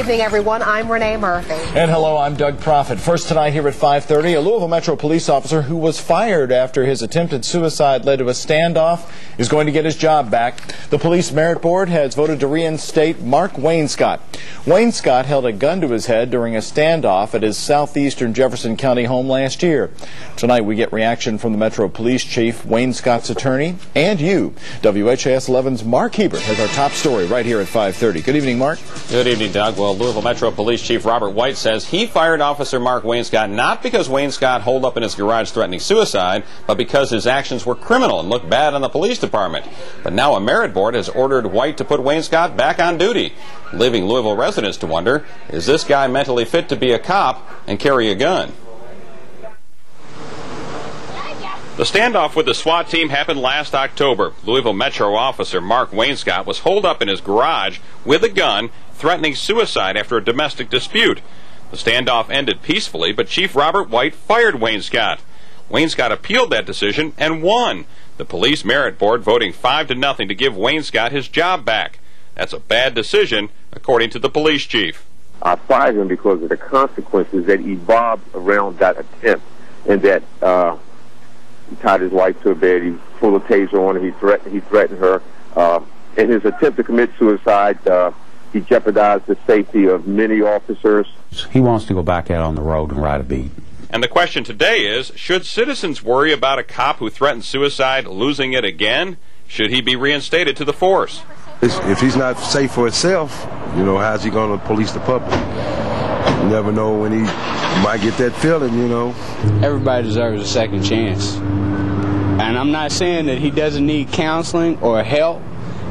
evening, everyone. I'm Renee Murphy. And hello, I'm Doug Proffitt. First tonight here at 5:30, a Louisville Metro police officer who was fired after his attempted suicide led to a standoff is going to get his job back. The police merit board has voted to reinstate Mark Wainscott. Wainscott held a gun to his head during a standoff at his southeastern Jefferson County home last year. Tonight we get reaction from the Metro Police Chief, Wainscott's attorney, and you. WHAS 11's Mark Hebert has our top story right here at 5:30. Good evening, Mark. Good evening, Doug. Well, Louisville Metro Police Chief Robert White says he fired Officer Mark Wainscott not because Wainscott holed up in his garage threatening suicide, but because his actions were criminal and looked bad on the police department. But now a merit board has ordered White to put Wainscott back on duty, leaving Louisville residents to wonder, is this guy mentally fit to be a cop and carry a gun? The standoff with the SWAT team happened last October. Louisville Metro officer Mark Wainscott was holed up in his garage with a gun, threatening suicide after a domestic dispute. The standoff ended peacefully, but Chief Robert White fired Wainscott. Wainscott appealed that decision and won, the police merit board voting 5-0 to give Wainscott his job back. That's a bad decision, according to the police chief. I fired him because of the consequences that evolved around that attempt, and that he tied his wife to a bed, he pulled a taser on her, he threatened her. In his attempt to commit suicide, he jeopardized the safety of many officers. He wants to go back out on the road and ride a beat. And the question today is, should citizens worry about a cop who threatened suicide losing it again? Should he be reinstated to the force? If he's not safe for himself, you know, how's he going to police the public? You never know when he might get that feeling, you know. Everybody deserves a second chance. And I'm not saying that he doesn't need counseling or help.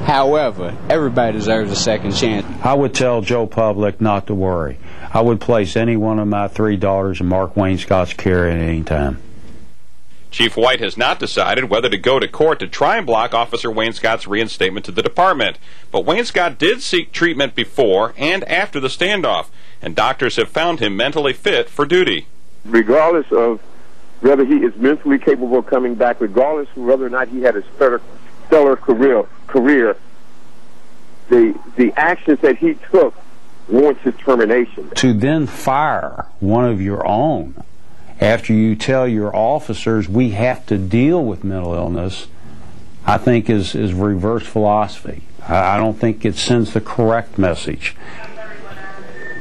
However, everybody deserves a second chance. I would tell Joe Public not to worry. I would place any one of my 3 daughters in Mark Wainscott's care at any time. Chief White has not decided whether to go to court to try and block Officer Wainscott's reinstatement to the department. But Wainscott did seek treatment before and after the standoff, and doctors have found him mentally fit for duty. Regardless of whether he is mentally capable of coming back, regardless of whether or not he had a stellar career, the actions that he took warrants his termination. To then fire one of your own after you tell your officers we have to deal with mental illness, I think is reverse philosophy. I don't think it sends the correct message.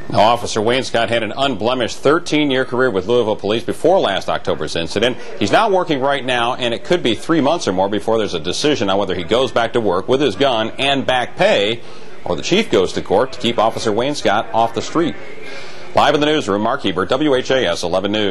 Now, Officer Wainscott had an unblemished 13-year career with Louisville Police before last October's incident. He's not working right now, and it could be 3 months or more before there's a decision on whether he goes back to work with his gun and back pay, or the chief goes to court to keep Officer Wainscott off the street. Live in the newsroom, Mark Hebert, WHAS 11 News.